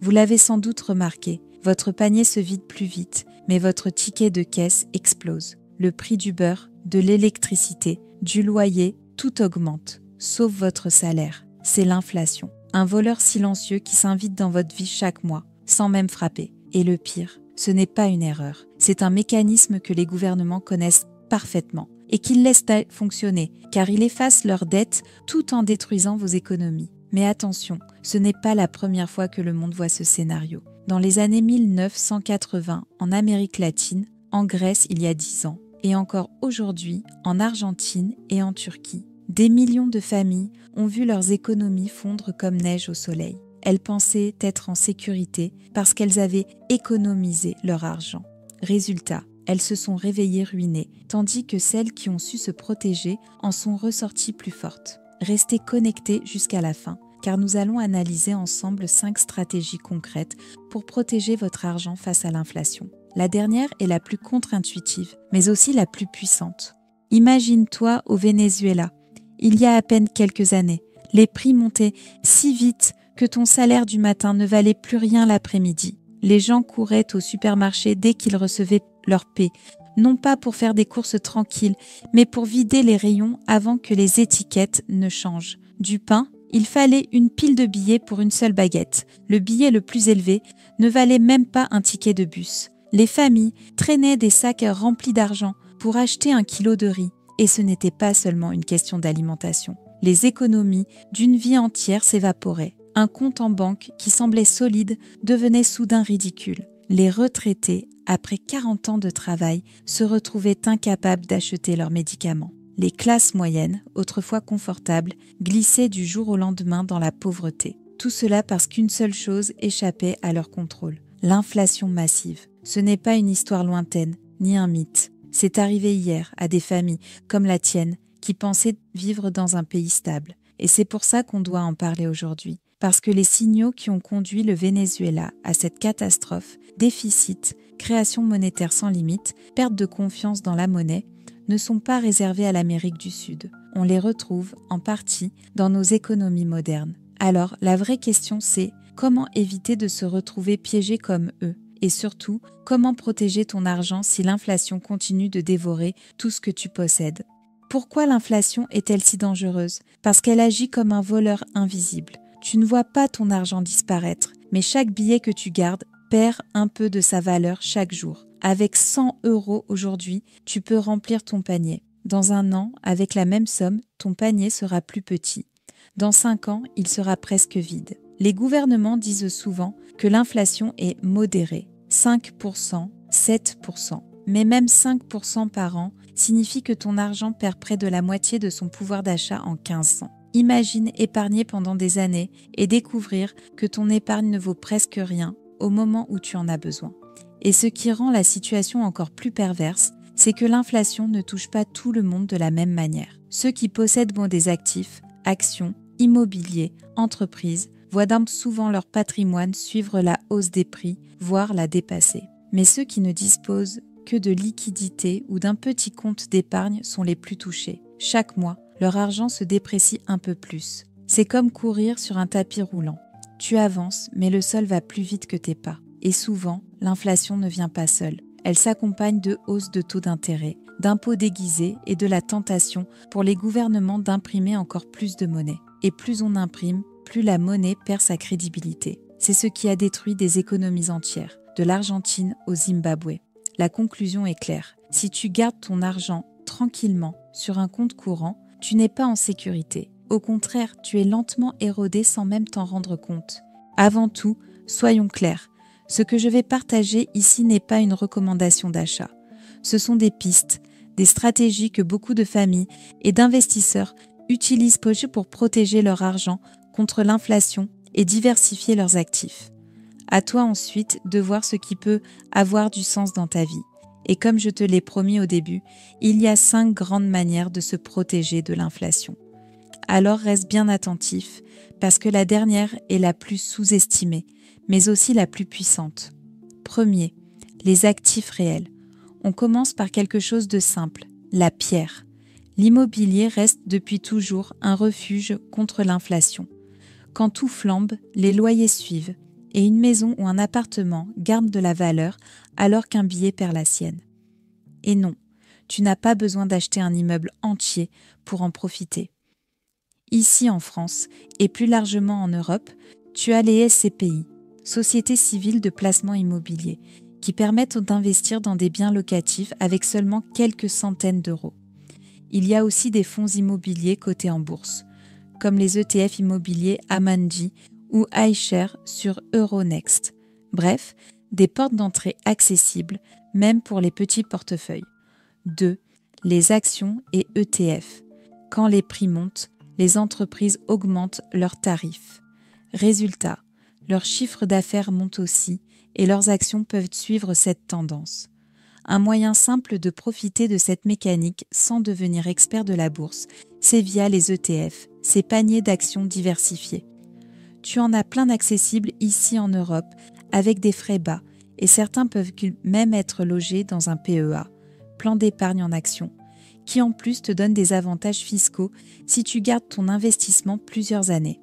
Vous l'avez sans doute remarqué, votre panier se vide plus vite, mais votre ticket de caisse explose. Le prix du beurre, de l'électricité, du loyer, tout augmente, sauf votre salaire. C'est l'inflation. Un voleur silencieux qui s'invite dans votre vie chaque mois, sans même frapper. Et le pire, ce n'est pas une erreur. C'est un mécanisme que les gouvernements connaissent parfaitement et qu'ils laissent fonctionner, car il efface leurs dettes tout en détruisant vos économies. Mais attention, ce n'est pas la première fois que le monde voit ce scénario. Dans les années 1980, en Amérique latine, en Grèce il y a 10 ans, et encore aujourd'hui en Argentine et en Turquie, des millions de familles ont vu leurs économies fondre comme neige au soleil. Elles pensaient être en sécurité parce qu'elles avaient économisé leur argent. Résultat, elles se sont réveillées ruinées, tandis que celles qui ont su se protéger en sont ressorties plus fortes. Restez connectés jusqu'à la fin, car nous allons analyser ensemble 5 stratégies concrètes pour protéger votre argent face à l'inflation. La dernière est la plus contre-intuitive, mais aussi la plus puissante. Imagine-toi au Venezuela. Il y a à peine quelques années, les prix montaient si vite que ton salaire du matin ne valait plus rien l'après-midi. Les gens couraient au supermarché dès qu'ils recevaient leur paie, non pas pour faire des courses tranquilles, mais pour vider les rayons avant que les étiquettes ne changent. Du pain, il fallait une pile de billets pour une seule baguette. Le billet le plus élevé ne valait même pas un ticket de bus. Les familles traînaient des sacs remplis d'argent pour acheter 1 kilo de riz. Et ce n'était pas seulement une question d'alimentation. Les économies d'une vie entière s'évaporaient. Un compte en banque qui semblait solide devenait soudain ridicule. Les retraités, après 40 ans de travail, se retrouvaient incapables d'acheter leurs médicaments. Les classes moyennes, autrefois confortables, glissaient du jour au lendemain dans la pauvreté. Tout cela parce qu'une seule chose échappait à leur contrôle, l'inflation massive. Ce n'est pas une histoire lointaine, ni un mythe. C'est arrivé hier à des familles comme la tienne qui pensaient vivre dans un pays stable. Et c'est pour ça qu'on doit en parler aujourd'hui. Parce que les signaux qui ont conduit le Venezuela à cette catastrophe, déficit, création monétaire sans limite, perte de confiance dans la monnaie, ne sont pas réservés à l'Amérique du Sud. On les retrouve en partie dans nos économies modernes. Alors, la vraie question c'est comment éviter de se retrouver piégé comme eux ? Et surtout, comment protéger ton argent si l'inflation continue de dévorer tout ce que tu possèdes ? Pourquoi l'inflation est-elle si dangereuse ? Parce qu'elle agit comme un voleur invisible. Tu ne vois pas ton argent disparaître, mais chaque billet que tu gardes perd un peu de sa valeur chaque jour. Avec 100 € aujourd'hui, tu peux remplir ton panier. Dans 1 an, avec la même somme, ton panier sera plus petit. Dans 5 ans, il sera presque vide. Les gouvernements disent souvent que l'inflation est modérée. 5%, 7%. Mais même 5% par an signifie que ton argent perd près de la moitié de son pouvoir d'achat en 15 ans. Imagine épargner pendant des années et découvrir que ton épargne ne vaut presque rien au moment où tu en as besoin. Et ce qui rend la situation encore plus perverse, c'est que l'inflation ne touche pas tout le monde de la même manière. Ceux qui possèdent des actifs, actions, immobilier, entreprises, voient souvent leur patrimoine suivre la hausse des prix, voire la dépasser. Mais ceux qui ne disposent que de liquidités ou d'un petit compte d'épargne sont les plus touchés. Chaque mois, leur argent se déprécie un peu plus. C'est comme courir sur un tapis roulant. Tu avances, mais le sol va plus vite que tes pas. Et souvent, l'inflation ne vient pas seule. Elle s'accompagne de hausses de taux d'intérêt, d'impôts déguisés et de la tentation pour les gouvernements d'imprimer encore plus de monnaie. Et plus on imprime, plus la monnaie perd sa crédibilité. C'est ce qui a détruit des économies entières, de l'Argentine au Zimbabwe. La conclusion est claire. Si tu gardes ton argent tranquillement sur un compte courant, tu n'es pas en sécurité. Au contraire, tu es lentement érodé sans même t'en rendre compte. Avant tout, soyons clairs. Ce que je vais partager ici n'est pas une recommandation d'achat. Ce sont des pistes, des stratégies que beaucoup de familles et d'investisseurs utilisent pour protéger leur argent contre l'inflation et diversifier leurs actifs. À toi ensuite de voir ce qui peut avoir du sens dans ta vie. Et comme je te l'ai promis au début, il y a 5 grandes manières de se protéger de l'inflation. Alors reste bien attentif, parce que la dernière est la plus sous-estimée, mais aussi la plus puissante. Premier, les actifs réels. On commence par quelque chose de simple, la pierre. L'immobilier reste depuis toujours un refuge contre l'inflation. Quand tout flambe, les loyers suivent. et une maison ou un appartement garde de la valeur alors qu'un billet perd la sienne. Et non, tu n'as pas besoin d'acheter un immeuble entier pour en profiter. Ici en France, et plus largement en Europe, tu as les SCPI, Sociétés civiles de placement immobilier, qui permettent d'investir dans des biens locatifs avec seulement quelques centaines d'euros. Il y a aussi des fonds immobiliers cotés en bourse, comme les ETF immobiliers Amundi ou iShare sur Euronext. Bref, des portes d'entrée accessibles, même pour les petits portefeuilles. 2. Les actions et ETF. Quand les prix montent, les entreprises augmentent leurs tarifs. Résultat, leur chiffre d'affaires monte aussi et leurs actions peuvent suivre cette tendance. Un moyen simple de profiter de cette mécanique sans devenir expert de la bourse, c'est via les ETF, ces paniers d'actions diversifiés. Tu en as plein d'accessibles ici en Europe avec des frais bas et certains peuvent même être logés dans un PEA, plan d'épargne en actions, qui en plus te donne des avantages fiscaux si tu gardes ton investissement plusieurs années.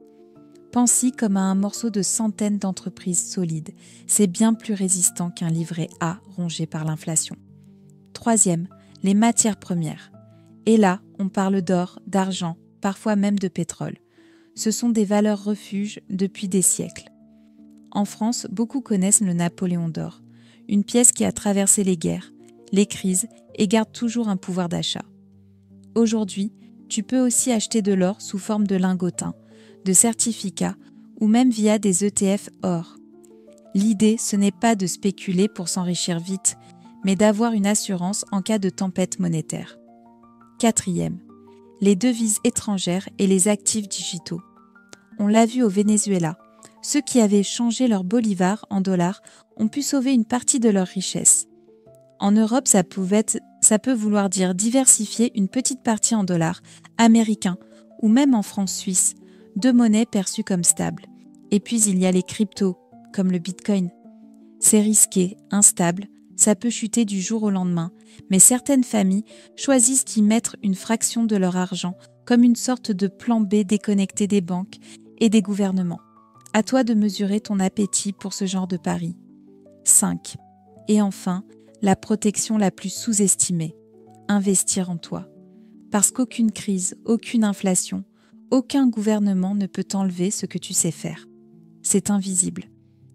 Pense-y comme à un morceau de centaines d'entreprises solides. C'est bien plus résistant qu'un livret A rongé par l'inflation. 3. Les matières premières. Et là, on parle d'or, d'argent, parfois même de pétrole. Ce sont des valeurs refuges depuis des siècles. En France, beaucoup connaissent le Napoléon d'or, une pièce qui a traversé les guerres, les crises et garde toujours un pouvoir d'achat. Aujourd'hui, tu peux aussi acheter de l'or sous forme de lingotin, de certificats ou même via des ETF or. L'idée, ce n'est pas de spéculer pour s'enrichir vite, mais d'avoir une assurance en cas de tempête monétaire. 4. Les devises étrangères et les actifs digitaux. On l'a vu au Venezuela, ceux qui avaient changé leur bolivar en dollars ont pu sauver une partie de leur richesse. En Europe, ça peut vouloir dire diversifier une petite partie en dollars américains ou même en francs suisses, deux monnaies perçues comme stables. Et puis il y a les cryptos, comme le Bitcoin. C'est risqué, instable, ça peut chuter du jour au lendemain, mais certaines familles choisissent d'y mettre une fraction de leur argent comme une sorte de plan B déconnecté des banques et des gouvernements. À toi de mesurer ton appétit pour ce genre de pari. 5. Et enfin, la protection la plus sous-estimée, investir en toi. Parce qu'aucune crise, aucune inflation, aucun gouvernement ne peut t'enlever ce que tu sais faire. C'est invisible,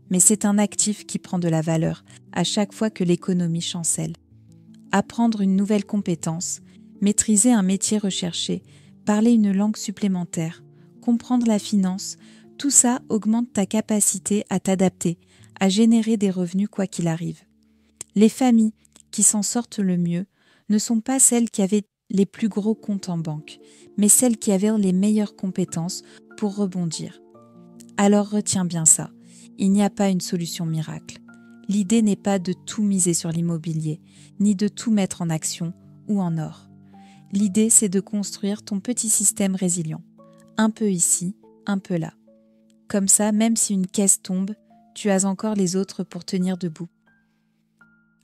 mais c'est un actif qui prend de la valeur à chaque fois que l'économie chancelle. Apprendre une nouvelle compétence, maîtriser un métier recherché, parler une langue supplémentaire, comprendre la finance, tout ça augmente ta capacité à t'adapter, à générer des revenus quoi qu'il arrive. Les familles qui s'en sortent le mieux ne sont pas celles qui avaient les plus gros comptes en banque, mais celles qui avaient les meilleures compétences pour rebondir. Alors retiens bien ça, il n'y a pas une solution miracle. L'idée n'est pas de tout miser sur l'immobilier, ni de tout mettre en action ou en or. L'idée, c'est de construire ton petit système résilient, un peu ici, un peu là. Comme ça, même si une caisse tombe, tu as encore les autres pour tenir debout.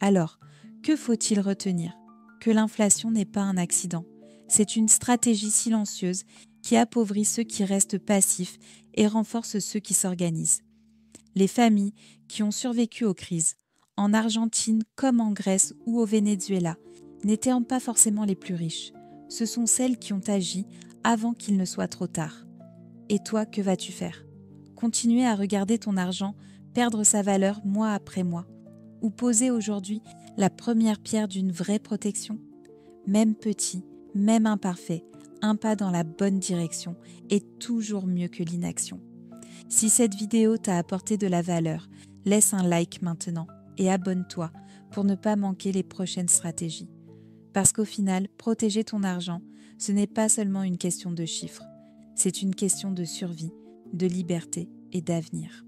Alors, que faut-il retenir ? Que l'inflation n'est pas un accident. C'est une stratégie silencieuse qui appauvrit ceux qui restent passifs et renforce ceux qui s'organisent. Les familles qui ont survécu aux crises, en Argentine comme en Grèce ou au Venezuela, n'étaient pas forcément les plus riches. Ce sont celles qui ont agi avant qu'il ne soit trop tard. Et toi, que vas-tu faire ? Continuer à regarder ton argent perdre sa valeur mois après mois ? Ou poser aujourd'hui la première pierre d'une vraie protection ? Même petit, même imparfait, un pas dans la bonne direction est toujours mieux que l'inaction. Si cette vidéo t'a apporté de la valeur, laisse un like maintenant et abonne-toi pour ne pas manquer les prochaines stratégies. Parce qu'au final, protéger ton argent, ce n'est pas seulement une question de chiffres, c'est une question de survie, de liberté et d'avenir.